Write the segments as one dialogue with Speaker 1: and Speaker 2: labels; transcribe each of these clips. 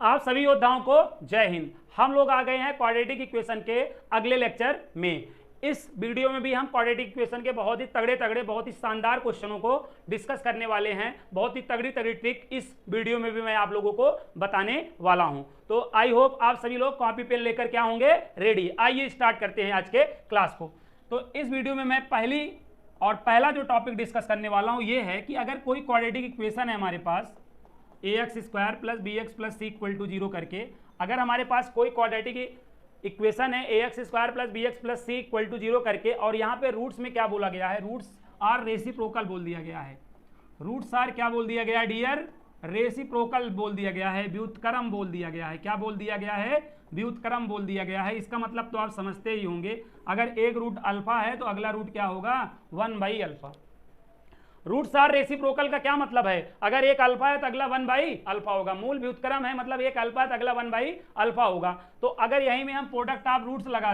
Speaker 1: आप सभी योद्धाओं को जय हिंद। हम लोग आ गए हैं क्वाड्रेटिक इक्वेशन के अगले लेक्चर में। इस वीडियो में भी हम क्वाड्रेटिक इक्वेशन के बहुत ही तगड़े बहुत ही शानदार क्वेश्चनों को डिस्कस करने वाले हैं। बहुत ही तगड़ी ट्रिक इस वीडियो में भी मैं आप लोगों को बताने वाला हूं। तो आई होप आप सभी लोग कॉपी पेन लेकर क्या होंगे, रेडी। आइए स्टार्ट करते हैं आज के क्लास को। तो इस वीडियो में मैं पहला जो टॉपिक डिस्कस करने वाला हूं ये है कि अगर कोई क्वाड्रेटिक इक्वेशन है हमारे पास ax² + bx + c = 0 करके, अगर हमारे पास कोई क्वाड्रेटिक इक्वेशन है ax² + bx + c = 0 करके, और यहाँ पे रूट्स में क्या बोला गया है, रूट्स आर रेसिप्रोकल बोल दिया गया है। रूट्स आर क्या बोल दिया गया है डियर, रेसिप्रोकल बोल दिया गया है, व्युत्क्रम बोल दिया गया है। क्या बोल दिया गया है, व्युत्क्रम बोल दिया गया है। इसका मतलब तो आप समझते ही होंगे, अगर एक रूट अल्फा है तो अगला रूट क्या होगा, 1/α। रूट्स आर रेसिप्रोकल का क्या मतलब है, अगर एक अल्फा है तो अगला 1/α होगा। मूल व्युत्क्रम है, मतलब एक अल्फा है तो अगला 1/α होगा। तो अगर यहीं में हम प्रोडक्ट ऑफ रूट्स लगा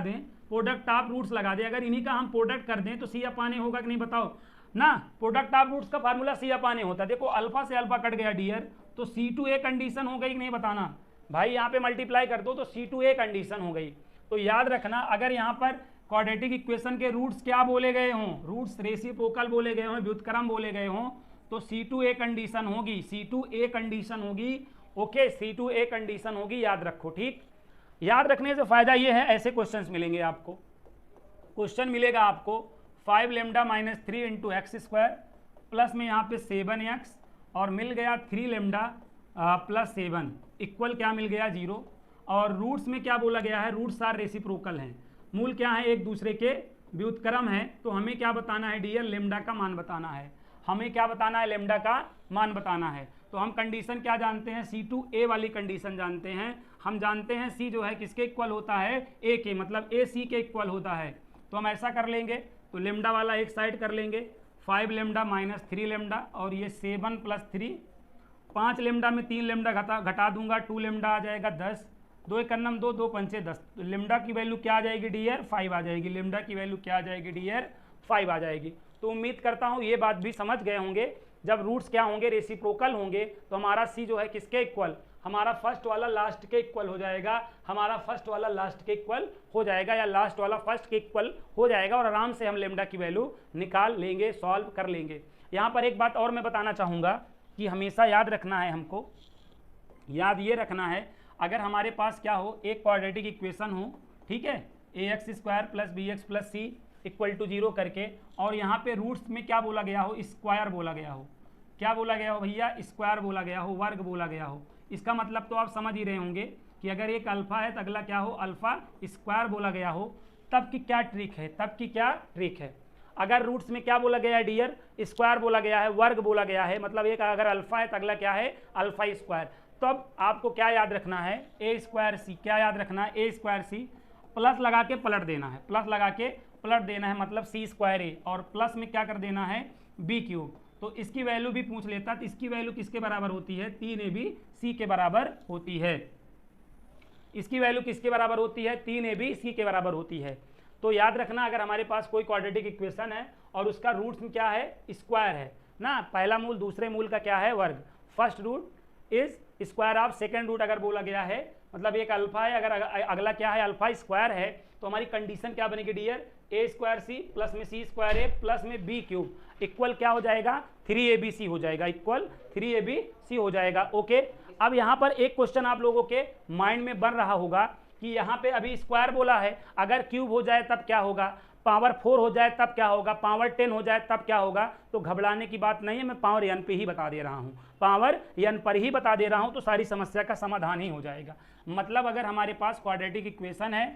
Speaker 1: दें, अगर इन्हीं का हम प्रोडक्ट कर दें तो c/a होगा कि नहीं बताओ ना। प्रोडक्ट ऑफ रूट्स का फार्मूला c/a होता है। देखो अल्फा से अल्फा कट गया डियर, तो c/a कंडीशन हो गई कि नहीं बताना भाई। यहाँ पे मल्टीप्लाई कर दो तो c/a कंडीशन हो गई। तो याद रखना, अगर यहाँ पर क्वाड्रेटिक इक्वेशन के रूट्स क्या बोले गए हों, रूट्स रेसिप्रोकल बोले गए हों, व्युत्क्रम बोले गए हों, तो c/a कंडीशन होगी, c/a कंडीशन होगी। ओके, c/a कंडीशन होगी, याद रखो। ठीक, याद रखने से फायदा ये है, ऐसे क्वेश्चंस मिलेंगे आपको। क्वेश्चन मिलेगा आपको 5λ - 3 × x² प्लस में यहाँ पे 7x, और मिल गया 3λ + 7 इक्वल क्या मिल गया 0। और रूट्स में क्या बोला गया है, रूट्स आर रेसिप्रोकल हैं, मूल क्या है, एक दूसरे के व्युत्क्रम है। तो हमें क्या बताना है डियर, लेम्डा का मान बताना है। हमें क्या बताना है, लेम्डा का मान बताना है। तो हम कंडीशन क्या जानते हैं, c/a वाली कंडीशन जानते हैं। हम जानते हैं c जो है किसके इक्वल होता है, a के, मतलब a c के इक्वल होता है। तो हम ऐसा कर लेंगे, तो लेम्डा वाला एक साइड कर लेंगे, 5λ - 3λ, और ये 7 + 3, 5λ में 3λ घटा दूंगा, 2λ आ जाएगा 10, 2 × 2 = 2, 5 × 10। तो लेम्डा की वैल्यू क्या आ जाएगी डियर, 5 आ जाएगी। लेम्डा की वैल्यू क्या आ जाएगी डियर, 5 आ जाएगी। तो उम्मीद करता हूँ ये बात भी समझ गए होंगे। जब रूट्स क्या होंगे, रेसिप्रोकल होंगे, तो हमारा c जो है किसके इक्वल, हमारा फर्स्ट वाला लास्ट के इक्वल हो जाएगा, हमारा फर्स्ट वाला लास्ट के इक्वल हो जाएगा, या लास्ट वाला फर्स्ट के इक्वल हो जाएगा, और आराम से हम लेम्डा की वैल्यू निकाल लेंगे, सॉल्व कर लेंगे। यहाँ पर एक बात और मैं बताना चाहूँगा कि हमेशा याद रखना है, हमको याद ये रखना है, अगर हमारे पास क्या हो, एक क्वाड्रेटिक इक्वेशन हो, ठीक है, ax² + bx + c = 0 करके, और यहाँ पे रूट्स में क्या बोला गया हो, स्क्वायर बोला गया हो। क्या बोला गया हो भैया, स्क्वायर बोला गया हो, वर्ग बोला गया हो। इसका मतलब तो आप समझ ही रहे होंगे कि अगर एक अल्फा है तो अगला क्या हो, α² बोला गया हो, तब की क्या ट्रिक है, तब की क्या ट्रिक है। अगर रूट्स में क्या बोला गया है डियर, स्क्वायर बोला गया है, वर्ग बोला गया है, मतलब एक अगर अल्फा है तो अगला क्या है, α²। तब आपको क्या याद रखना है, a²c, क्या याद रखना है, a²c, प्लस लगा के पलट देना है, प्लस लगा के पलट देना है, मतलब c²a, और प्लस में क्या कर देना है, b³। तो इसकी वैल्यू भी पूछ लेता, तो इसकी वैल्यू किसके बराबर होती है, 3ab c के बराबर होती है। इसकी वैल्यू किसके बराबर होती है, 3ab c के बराबर होती है। तो याद रखना, अगर हमारे पास कोई क्वाड्रेटिक इक्वेशन है और उसका रूट्स में क्या है, स्क्वायर है ना, पहला मूल दूसरे मूल का क्या है, वर्ग, first root is square of second root अगर बोला गया है, मतलब एक अल्फा है, अगर अगला क्या है, α² है, तो हमारी कंडीशन क्या बनेगी डियर, a²c प्लस में c²a प्लस में b³ इक्वल क्या हो जाएगा, 3abc हो जाएगा, इक्वल 3abc हो जाएगा। ओके, अब यहाँ पर एक क्वेश्चन आप लोगों के माइंड में बन रहा होगा कि यहाँ पे अभी स्क्वायर बोला है, अगर क्यूब हो जाए तब क्या होगा, पावर 4 हो जाए तब क्या होगा, पावर 10 हो जाए तब क्या होगा। तो घबराने की बात नहीं है, मैं पावर n पे ही बता दे रहा हूँ, पावर n पर ही बता दे रहा हूँ, तो सारी समस्या का समाधान ही हो जाएगा। मतलब अगर हमारे पास क्वाड्रेटिक इक्वेशन है,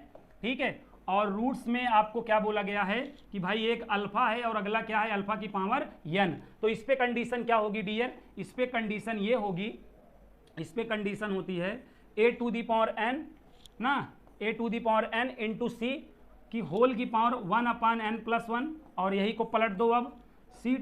Speaker 1: ठीक है, और रूट्स में आपको क्या बोला गया है कि भाई एक अल्फा है और अगला क्या है, अल्फा की पावर n, तो इस पे कंडीशन क्या होगी डियर, इस पे कंडीशन ये होगी, इस पे कंडीशन होती है a⁴n ना, a⁴n × c की होल की पावर 1/n + 1, और यही को पलट दो अब, c⁴n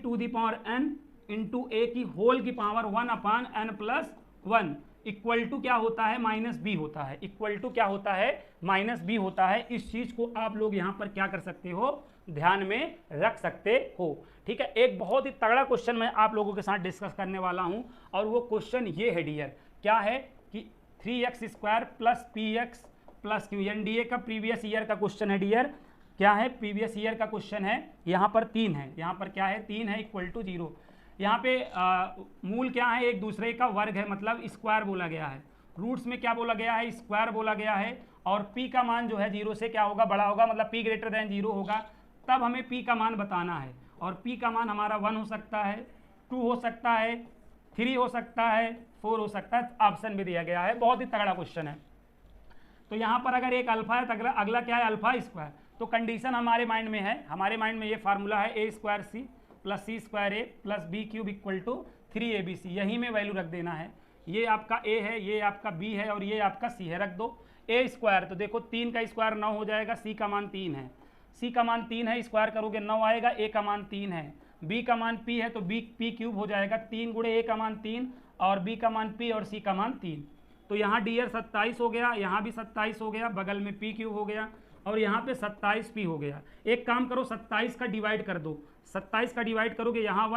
Speaker 1: × a की होल की पावर 1/n + 1 इक्वल टू क्या होता है, -b होता है, इक्वल टू क्या होता है, -b होता है। इस चीज़ को आप लोग यहाँ पर क्या कर सकते हो, ध्यान में रख सकते हो। ठीक है, एक बहुत ही तगड़ा क्वेश्चन मैं आप लोगों के साथ डिस्कस करने वाला हूँ, और वो क्वेश्चन ये है डियर, क्या है कि 3x² plus px plus q। NDA का प्रीवियस ईयर का क्वेश्चन है डियर, क्या है प्रीवियस ईयर का क्वेश्चन है। यहाँ पर 3 है, यहाँ पर क्या है 3 है इक्वल टू 0। यहाँ पे मूल क्या है, एक दूसरे का वर्ग है, मतलब स्क्वायर बोला गया है। रूट्स में क्या बोला गया है, स्क्वायर बोला गया है। और p का मान जो है 0 से क्या होगा, बड़ा होगा, मतलब p ग्रेटर देन 0 होगा, तब हमें p का मान बताना है। और p का मान हमारा 1 हो सकता है, 2 हो सकता है, 3 हो सकता है, 4 हो सकता है, ऑप्शन भी दिया गया है। बहुत ही तगड़ा क्वेश्चन है। तो यहाँ पर अगर एक अल्फा है तो अगला क्या है, अल्फा स्क्वायर। तो कंडीशन हमारे माइंड में है, हमारे माइंड में ये फार्मूला है a² c plus c² a plus b³ equal to 3abc। यहीं में वैल्यू रख देना है। ये आपका a है, ये आपका b है और ये आपका c है, रख दो। a² तो देखो 3 का स्क्वायर 9 हो जाएगा, c का मान 3 है, c का मान 3 है, स्क्वायर करोगे 9 आएगा, a का मान 3 है, b का मान p है तो p³ हो जाएगा, 3 गुणे a का मान 3 और b का मान p और c का मान 3। तो यहाँ डियर 27 हो गया, यहाँ भी 27 हो गया, बगल में p³ हो गया और यहाँ पे 27p हो गया। एक काम करो 27 का डिवाइड कर दो, 27 का डिवाइड करोगे यहाँ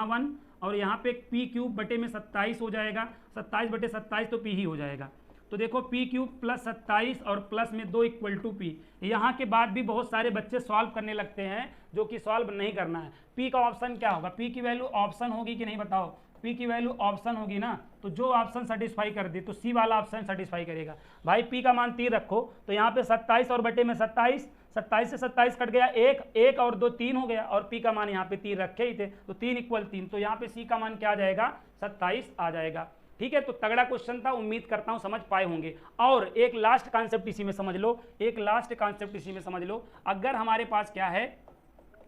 Speaker 1: 1 और यहाँ पे p³ बटे में 27 हो जाएगा, 27 बटे 27 तो p ही हो जाएगा। तो देखो p³ प्लस 27 और प्लस में 2 इक्वल टू p। यहाँ के बाद भी बहुत सारे बच्चे सॉल्व करने लगते हैं, जो कि सॉल्व नहीं करना है। p का ऑप्शन क्या होगा, p की वैल्यू ऑप्शन होगी कि नहीं बताओ, p की वैल्यू ऑप्शन होगी ना, तो जो ऑप्शन सेटिस्फाई कर दे तो c वाला ऑप्शन सेटिस्फाई करेगा। भाई p का मान 3 रखो, तो यहाँ पे 27 और बटे में 27, 27 से 27 कट गया, 1 और 2 3 हो गया और p का मान यहाँ पे 3 रखे ही थे, तो 3 इक्वल 3, तो यहाँ पे c का मान क्या आ जाएगा, 27 आ जाएगा। ठीक है, तो तगड़ा क्वेश्चन था, उम्मीद करता हूँ समझ पाए होंगे। और एक लास्ट कॉन्सेप्ट इसी में समझ लो, एक लास्ट कॉन्सेप्ट इसी में समझ लो। अगर हमारे पास क्या है,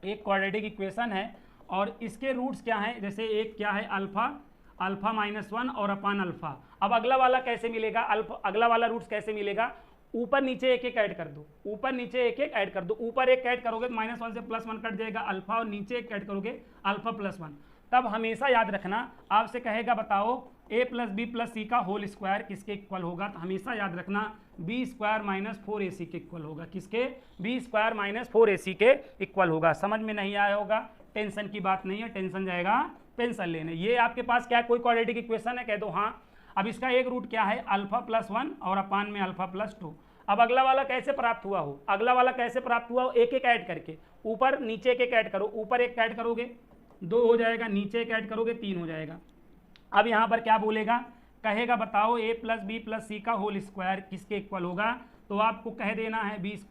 Speaker 1: एक क्वाड्रेटिक इक्वेशन है और इसके रूट्स क्या हैं, जैसे एक क्या है अल्फा -1 और अपान अल्फा। अब अगला वाला कैसे मिलेगा, अगला वाला रूट्स कैसे मिलेगा, ऊपर नीचे एक एक ऐड कर दो, ऊपर नीचे एक एक ऐड कर दो। ऊपर एक ऐड करोगे तो -1 से +1 कट जाएगा अल्फा, और नीचे एक ऐड करोगे अल्फा +1। तब हमेशा याद रखना, आपसे कहेगा बताओ a + b + c का होल स्क्वायर किसके इक्वल होगा, तो हमेशा याद रखना b² - 4ac के इक्वल होगा। किसके, b² - 4ac के इक्वल होगा। समझ में नहीं आया होगा, टेंशन की बात नहीं है, टेंशन जाएगा पेंशन लेने। ये आपके पास क्या कोई क्वाड्रेटिक इक्वेशन है, कह दो हाँ। अब इसका एक रूट क्या है, α+1 और अपान में α+2। अब अगला वाला कैसे प्राप्त हुआ हो, अगला वाला कैसे प्राप्त हुआ हो, एक एक ऐड करके, ऊपर नीचे एक एक ऐड करो, ऊपर एक ऐड करोगे 2 हो जाएगा, नीचे एक ऐड करोगे 3 हो जाएगा। अब यहाँ पर क्या बोलेगा, कहेगा बताओ a + b + c का होल स्क्वायर किसके इक्वल होगा, तो आपको कह देना है b² -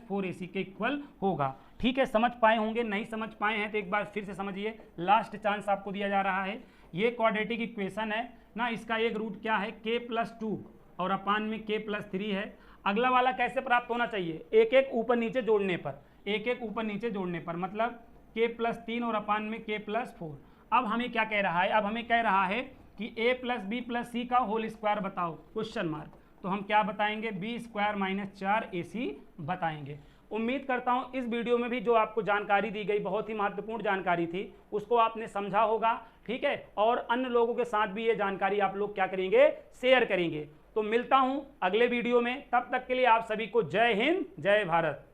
Speaker 1: 4ac के इक्वल होगा। ठीक है, समझ पाए होंगे, नहीं समझ पाए हैं तो एक बार फिर से समझिए, लास्ट चांस आपको दिया जा रहा है। ये क्वाड्रेटिक इक्वेशन है ना, इसका एक रूट क्या है k+2 और अपान में k+3 है। अगला वाला कैसे प्राप्त होना चाहिए, एक एक ऊपर नीचे जोड़ने पर, एक एक ऊपर नीचे जोड़ने पर, मतलब k+3 और अपान में k+4। अब हमें क्या कह रहा है, अब हमें कह रहा है कि a + b + c का होल स्क्वायर बताओ, क्वेश्चन मार्क। तो हम क्या बताएंगे, b² - 4ac बताएंगे। उम्मीद करता हूं इस वीडियो में भी जो आपको जानकारी दी गई बहुत ही महत्वपूर्ण जानकारी थी, उसको आपने समझा होगा। ठीक है, और अन्य लोगों के साथ भी ये जानकारी आप लोग क्या करेंगे, शेयर करेंगे। तो मिलता हूं अगले वीडियो में, तब तक के लिए आप सभी को जय हिंद, जय भारत।